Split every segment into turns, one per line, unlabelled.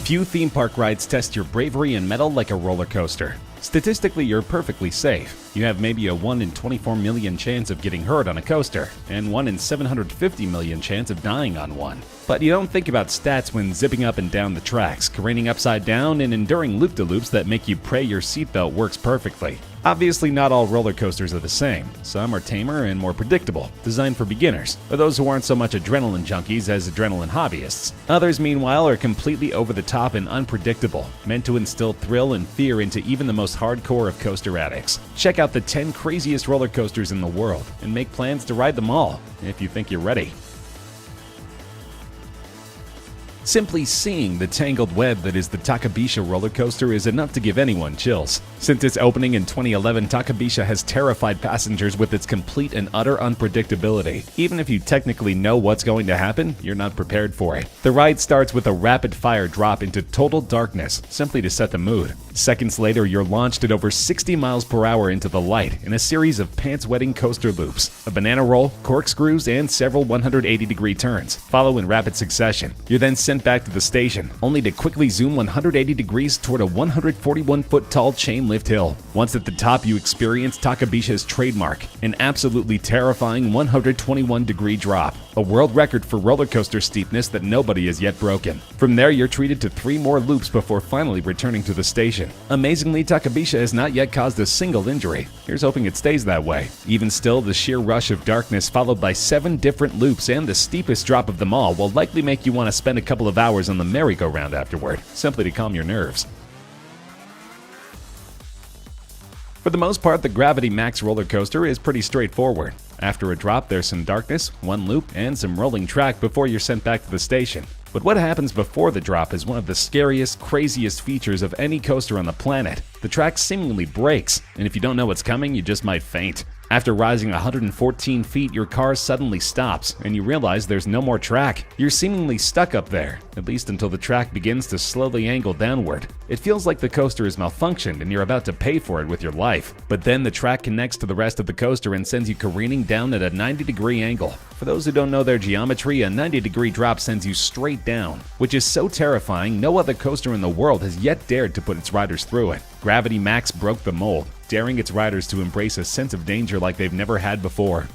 Few theme park rides test your bravery and mettle like a roller coaster. Statistically, you're perfectly safe. You have maybe a 1 in 24 million chance of getting hurt on a coaster, and 1 in 750 million chance of dying on one. But you don't think about stats when zipping up and down the tracks, careening upside down, and enduring loop-de-loops that make you pray your seatbelt works perfectly. Obviously, not all roller coasters are the same. Some are tamer and more predictable, designed for beginners, or those who aren't so much adrenaline junkies as adrenaline hobbyists. Others, meanwhile, are completely over the top and unpredictable, meant to instill thrill and fear into even the most hardcore of coaster addicts. Check out the 10 craziest roller coasters in the world and make plans to ride them all, if you think you're ready. Simply seeing the tangled web that is the Takabisha roller coaster is enough to give anyone chills. Since its opening in 2011, Takabisha has terrified passengers with its complete and utter unpredictability. Even if you technically know what's going to happen, you're not prepared for it. The ride starts with a rapid-fire drop into total darkness, simply to set the mood. Seconds later, you're launched at over 60 miles per hour into the light in a series of pants-wetting coaster loops. A banana roll, corkscrews, and several 180-degree turns follow in rapid succession. You're then sent back to the station, only to quickly zoom 180 degrees toward a 141-foot-tall chain lift hill. Once at the top, you experience Takabisha's trademark, an absolutely terrifying 121-degree drop, a world record for roller coaster steepness that nobody has yet broken. From there, you're treated to 3 more loops before finally returning to the station. Amazingly, Takabisha has not yet caused a single injury. Here's hoping it stays that way. Even still, the sheer rush of darkness followed by 7 different loops and the steepest drop of them all will likely make you want to spend a couple of hours on the merry-go-round afterward, simply to calm your nerves. For the most part, the Gravity Max roller coaster is pretty straightforward. After a drop, there's some darkness, 1 loop, and some rolling track before you're sent back to the station. But what happens before the drop is one of the scariest, craziest features of any coaster on the planet. The track seemingly breaks, and if you don't know what's coming, you just might faint. After rising 114 feet, your car suddenly stops, and you realize there's no more track. You're seemingly stuck up there, at least until the track begins to slowly angle downward. It feels like the coaster has malfunctioned and you're about to pay for it with your life. But then the track connects to the rest of the coaster and sends you careening down at a 90-degree angle. For those who don't know their geometry, a 90-degree drop sends you straight down, which is so terrifying no other coaster in the world has yet dared to put its riders through it. Gravity Max broke the mold, daring its riders to embrace a sense of danger like they've never had before.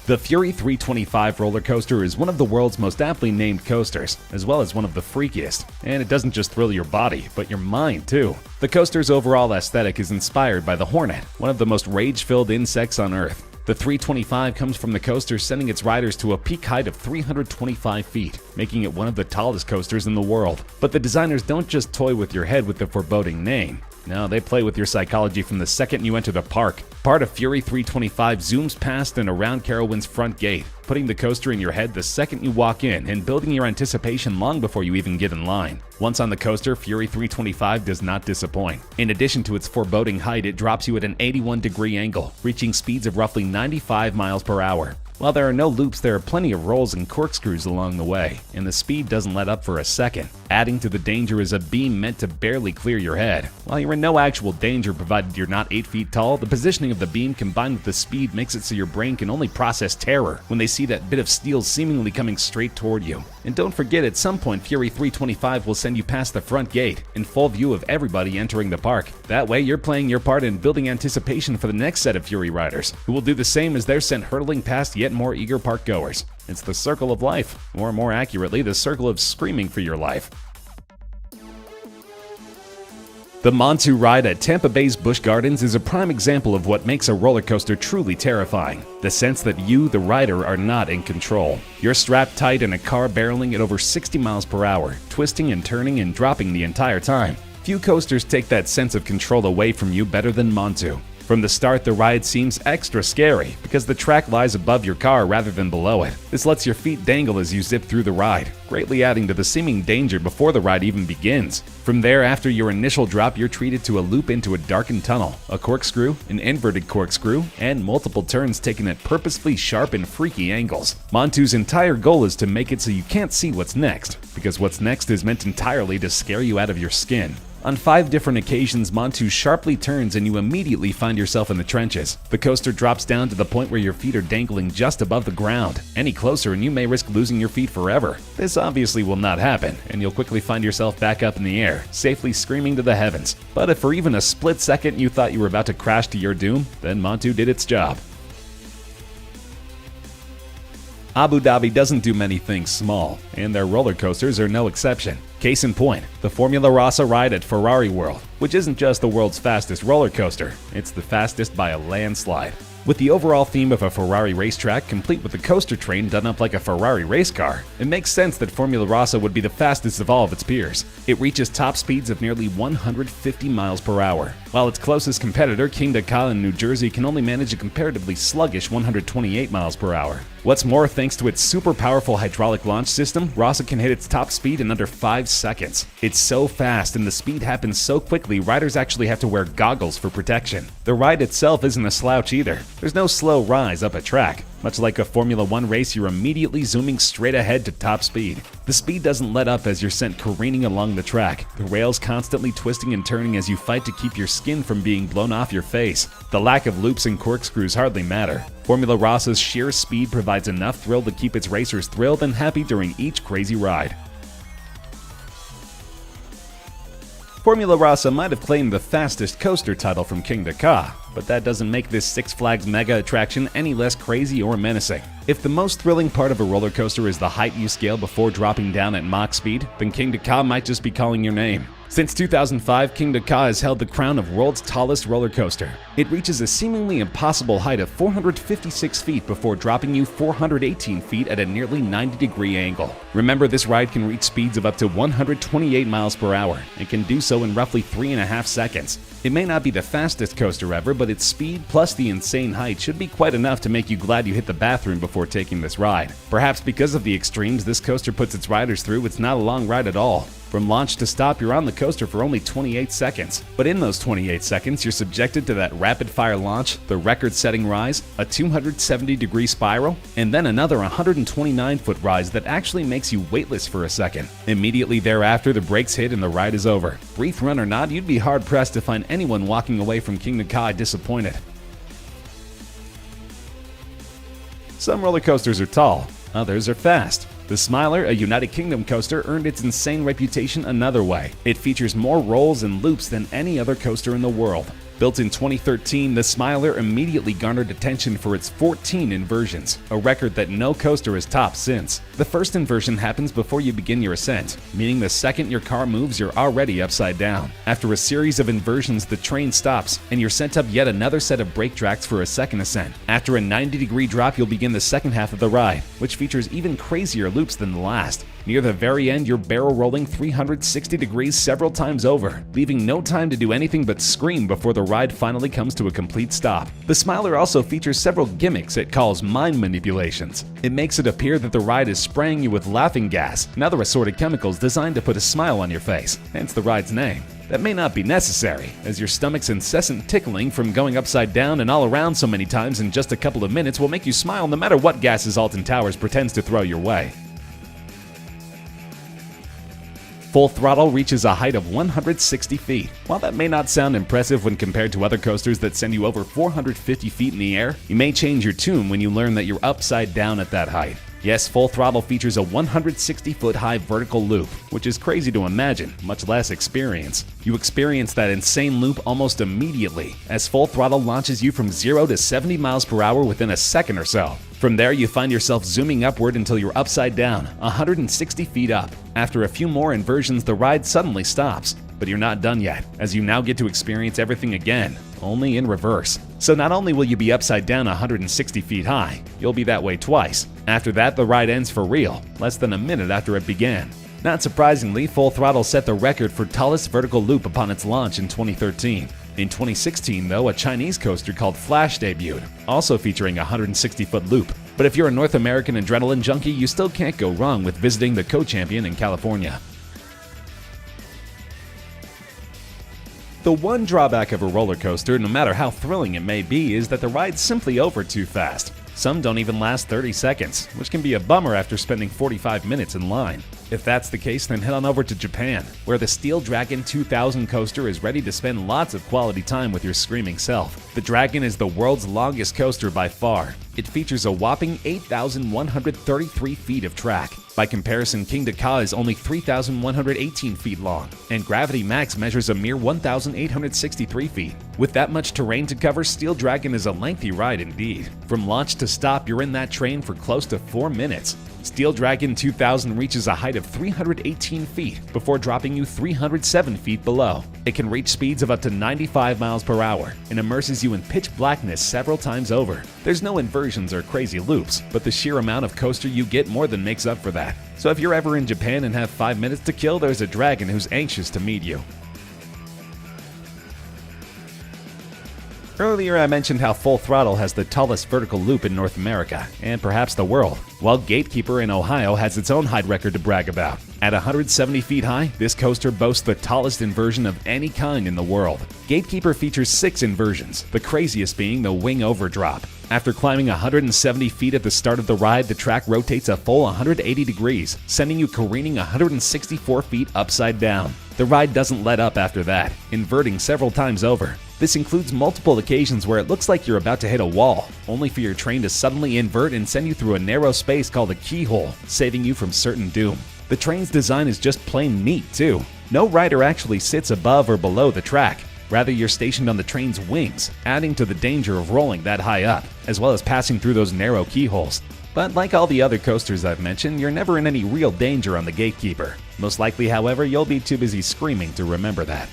The Fury 325 roller coaster is one of the world's most aptly named coasters, as well as one of the freakiest. And it doesn't just thrill your body, but your mind too. The coaster's overall aesthetic is inspired by the hornet, one of the most rage-filled insects on Earth. The 325 comes from the coaster sending its riders to a peak height of 325 feet, making it one of the tallest coasters in the world. But the designers don't just toy with your head with the foreboding name. No, they play with your psychology from the second you enter the park. Part of Fury 325 zooms past and around Carowind's front gate, putting the coaster in your head the second you walk in and building your anticipation long before you even get in line. Once on the coaster, Fury 325 does not disappoint. In addition to its foreboding height, it drops you at an 81-degree angle, reaching speeds of roughly 95 miles per hour. While there are no loops, there are plenty of rolls and corkscrews along the way, and the speed doesn't let up for a second. Adding to the danger is a beam meant to barely clear your head. While you're in no actual danger provided you're not 8 feet tall, the positioning of the beam combined with the speed makes it so your brain can only process terror when they see that bit of steel seemingly coming straight toward you. And don't forget, at some point Fury 325 will send you past the front gate, in full view of everybody entering the park. That way you're playing your part in building anticipation for the next set of Fury riders, who will do the same as they're sent hurtling past yet more eager park goers. It's the circle of life, or more accurately, the circle of screaming for your life. The Montu ride at Tampa Bay's Busch Gardens is a prime example of what makes a roller coaster truly terrifying. The sense that you, the rider, are not in control. You're strapped tight in a car barreling at over 60 miles per hour, twisting and turning and dropping the entire time. Few coasters take that sense of control away from you better than Montu. From the start, the ride seems extra scary because the track lies above your car rather than below it. This lets your feet dangle as you zip through the ride, greatly adding to the seeming danger before the ride even begins. From there, after your initial drop, you're treated to a loop into a darkened tunnel, a corkscrew, an inverted corkscrew, and multiple turns taken at purposefully sharp and freaky angles. Montu's entire goal is to make it so you can't see what's next, because what's next is meant entirely to scare you out of your skin. On 5 different occasions, Montu sharply turns and you immediately find yourself in the trenches. The coaster drops down to the point where your feet are dangling just above the ground. Any closer and you may risk losing your feet forever. This obviously will not happen, and you'll quickly find yourself back up in the air, safely screaming to the heavens. But if for even a split second you thought you were about to crash to your doom, then Montu did its job. Abu Dhabi doesn't do many things small, and their roller coasters are no exception. Case in point, the Formula Rossa ride at Ferrari World, which isn't just the world's fastest roller coaster, it's the fastest by a landslide. With the overall theme of a Ferrari racetrack complete with the coaster train done up like a Ferrari race car, it makes sense that Formula Rossa would be the fastest of all of its peers. It reaches top speeds of nearly 150 miles per hour, while its closest competitor, Kingda Ka in New Jersey, can only manage a comparatively sluggish 128 miles per hour. What's more, thanks to its super powerful hydraulic launch system, Rossa can hit its top speed in under 5 seconds. It's so fast and the speed happens so quickly, riders actually have to wear goggles for protection. The ride itself isn't a slouch either. There's no slow rise up a track. Much like a Formula 1 race, you're immediately zooming straight ahead to top speed. The speed doesn't let up as you're sent careening along the track, the rails constantly twisting and turning as you fight to keep your skin from being blown off your face. The lack of loops and corkscrews hardly matter. Formula Rossa's sheer speed provides enough thrill to keep its racers thrilled and happy during each crazy ride. Formula Rossa might have claimed the fastest coaster title from Kingda Ka, but that doesn't make this Six Flags mega attraction any less crazy or menacing. If the most thrilling part of a roller coaster is the height you scale before dropping down at Mach speed, then Kingda Ka might just be calling your name. Since 2005, Kingda Ka has held the crown of world's tallest roller coaster. It reaches a seemingly impossible height of 456 feet before dropping you 418 feet at a nearly 90-degree angle. Remember, this ride can reach speeds of up to 128 miles per hour and can do so in roughly 3.5 seconds. It may not be the fastest coaster ever, but its speed plus the insane height should be quite enough to make you glad you hit the bathroom before taking this ride. Perhaps because of the extremes this coaster puts its riders through, it's not a long ride at all. From launch to stop, you're on the coaster for only 28 seconds. But in those 28 seconds, you're subjected to that rapid-fire launch, the record-setting rise, a 270-degree spiral, and then another 129-foot rise that actually makes you weightless for a second. Immediately thereafter, the brakes hit and the ride is over. Brief run or not, you'd be hard-pressed to find anyone walking away from Kingda Ka disappointed. Some roller coasters are tall, others are fast. The Smiler, a United Kingdom coaster, earned its insane reputation another way. It features more rolls and loops than any other coaster in the world. Built in 2013, the Smiler immediately garnered attention for its 14 inversions, a record that no coaster has topped since. The first inversion happens before you begin your ascent, meaning the second your car moves, you're already upside down. After a series of inversions, the train stops, and you're sent up yet another set of brake tracks for a second ascent. After a 90-degree drop, you'll begin the second half of the ride, which features even crazier loops than the last. Near the very end, you're barrel rolling 360 degrees several times over, leaving no time to do anything but scream before the ride finally comes to a complete stop. The Smiler also features several gimmicks it calls mind manipulations. It makes it appear that the ride is spraying you with laughing gas and other assorted chemicals designed to put a smile on your face, hence the ride's name. That may not be necessary, as your stomach's incessant tickling from going upside down and all around so many times in just a couple of minutes will make you smile no matter what gases Alton Towers pretends to throw your way. Full Throttle reaches a height of 160 feet. While that may not sound impressive when compared to other coasters that send you over 450 feet in the air, you may change your tune when you learn that you're upside down at that height. Yes, Full Throttle features a 160-foot high vertical loop, which is crazy to imagine, much less experience. You experience that insane loop almost immediately, as Full Throttle launches you from 0 to 70 miles per hour within a second or so. From there, you find yourself zooming upward until you're upside down, 160 feet up. After a few more inversions, the ride suddenly stops. But you're not done yet, as you now get to experience everything again, only in reverse. So not only will you be upside down 160 feet high, you'll be that way twice. After that, the ride ends for real, less than a minute after it began. Not surprisingly, Full Throttle set the record for tallest vertical loop upon its launch in 2013. In 2016, though, a Chinese coaster called Flash debuted, also featuring a 160-foot loop. But if you're a North American adrenaline junkie, you still can't go wrong with visiting the co-champion in California. The one drawback of a roller coaster, no matter how thrilling it may be, is that the ride's simply over too fast. Some don't even last 30 seconds, which can be a bummer after spending 45 minutes in line. If that's the case, then head on over to Japan, where the Steel Dragon 2000 coaster is ready to spend lots of quality time with your screaming self. The Dragon is the world's longest coaster by far. It features a whopping 8,133 feet of track. By comparison, King Ka is only 3,118 feet long, and Gravity Max measures a mere 1,863 feet. With that much terrain to cover, Steel Dragon is a lengthy ride indeed. From launch to stop, you're in that train for close to 4 minutes. Steel Dragon 2000 reaches a height of 318 feet before dropping you 307 feet below. It can reach speeds of up to 95 miles per hour and immerses you in pitch blackness several times over. There's no inversions or crazy loops, but the sheer amount of coaster you get more than makes up for that. So if you're ever in Japan and have 5 minutes to kill, there's a dragon who's anxious to meet you. Earlier I mentioned how Full Throttle has the tallest vertical loop in North America, and perhaps the world, while Gatekeeper in Ohio has its own height record to brag about. At 170 feet high, this coaster boasts the tallest inversion of any kind in the world. Gatekeeper features 6 inversions, the craziest being the wing overdrop. After climbing 170 feet at the start of the ride, the track rotates a full 180 degrees, sending you careening 164 feet upside down. The ride doesn't let up after that, inverting several times over. This includes multiple occasions where it looks like you're about to hit a wall, only for your train to suddenly invert and send you through a narrow space called a keyhole, saving you from certain doom. The train's design is just plain neat, too. No rider actually sits above or below the track. Rather, you're stationed on the train's wings, adding to the danger of rolling that high up, as well as passing through those narrow keyholes. But like all the other coasters I've mentioned, you're never in any real danger on the Gatekeeper. Most likely, however, you'll be too busy screaming to remember that.